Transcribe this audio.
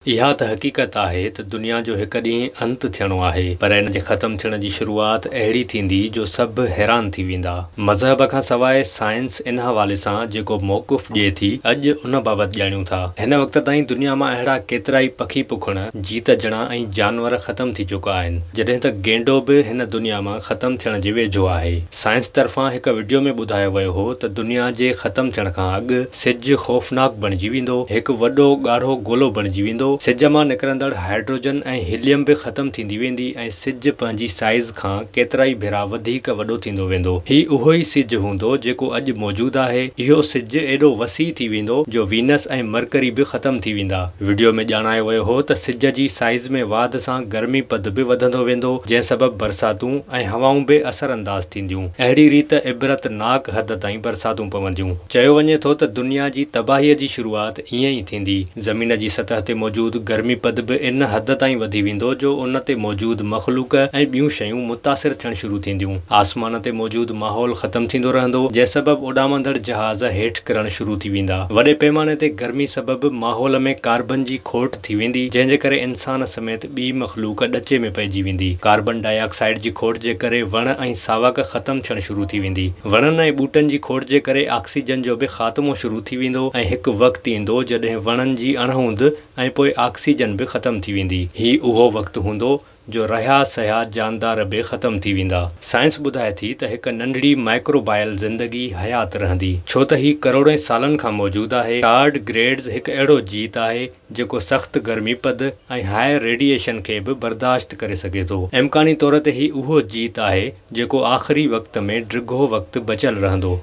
इहा त हक़ीक़त आहे त दुनिया जो हिकु ॾींहुं अंत थियणो आहे, पर इन जे ख़त्म थियण जी शुरूआत अहिड़ी थींदी जो सभु हैरान थी वेंदा। मज़हब खां सवाइ साइंस इन हवाले सां जेको मौक़ुफ़ ॾिए थी, अॼु उन बाबति ॼाणियूं था। हिन वक़्त ताईं दुनिया मां अहिड़ा केतिरा ई पखी पुखण, जीत ॼणा ऐं जानवर ख़त्म थी चुका आहिनि, जॾहिं त गेंडो बि हिन दुनिया मां ख़त्म थियण जे वेझो आहे। साइंस तरफ़ां हिकु वीडियो में ॿुधायो वियो हो त दुनिया जे ख़त्म थियण खां अॻु सिज ख़ौफ़नाक बणिजी वेंदो, हिकु वॾो ॻाढ़ो गोलो बणिजी वेंदो, सिज मां निकिरंदड़ हाइड्रोजन ऐं हीलियम बि ख़त्म थींदी वेंदी ऐं सिज पंहिंजी साइज़ खां केतिरा ई भेरा वधीक वॾो थींदो वेंदो। हीउ उहो ई सिज हूंदो जेको अॼु मौजूदु आहे। इहो सिज एॾो वसी थी वेंदो जो वीनस ऐं मरकरी बि ख़त्म थी वेंदा। वीडियो में ॼाणायो वियो हो त सिज जी साइज़ में वाध सां गर्मी पद बि वधंदो वेंदो, जंहिं सबबि बरसातूं ऐं हवाऊं बि असर अंदाज़ थींदियूं। अहिड़ी रीति इबरतनाक हद ताईं बरसातूं पवंदियूं। चयो वञे थो त दुनिया जी तबाहीअ जी शुरूआत ईअं ई थींदी। ज़मीन जी सतह ते मौजूदु गर्मी पद बि इन हद ताईं वधी वेंदो जो उन ते मौजूदु मख़लूक ऐं ॿियूं शयूं मुतासिर थियण शुरू थींदियूं। आसमान ते मौजूदु माहौल ख़त्म थींदो रहंदो, जंहिं सबबि उॾामंदड़ जहाज़ हेठि किरण शुरू थी वेंदा। वॾे पैमाने ते गर्मी सबबि माहौल में कार्बन जी खोट थी वेंदी, जंहिं जे करे इंसान समेत ॿी मख़लूक ॾचे में पइजी वेंदी। कार्बन डाइऑक्साइड जी खोट जे करे वण ऐं सावक ख़त्म थियण शुरू थी वेंदी। वणनि ऐं ॿूटनि जी खोट जे करे ऑक्सीजन जो बि ख़ात्मो शुरू थी वेंदो ऐं हिकु वक़्तु ईंदो जॾहिं वणनि जी अणहूंद ऐं पोइ ऑक्सीजन बि ख़त्म थी वेंदी। हीउ उहो वक़्तु हूंदो जो रहिया सहिया जानदार बि ख़त्म थी वेंदा। साइंस ॿुधाए थी त हिकु नंढड़ी माइक्रोबायल ज़िंदगी हयात रहंदी, छो त हीउ करोड़ें सालनि खां मौजूदु आहे। टार्डग्रेड्स हिकु अहिड़ो जीत आहे जेको सख़्तु गर्मी पद ऐं हाई रेडिएशन खे बि बर्दाश्त करे सघे थो। इम्कानी तौर ते हीउ उहो जीत आहे जेको आख़िरी वक़्त में डिघो वक़्तु बचियलु रहंदो।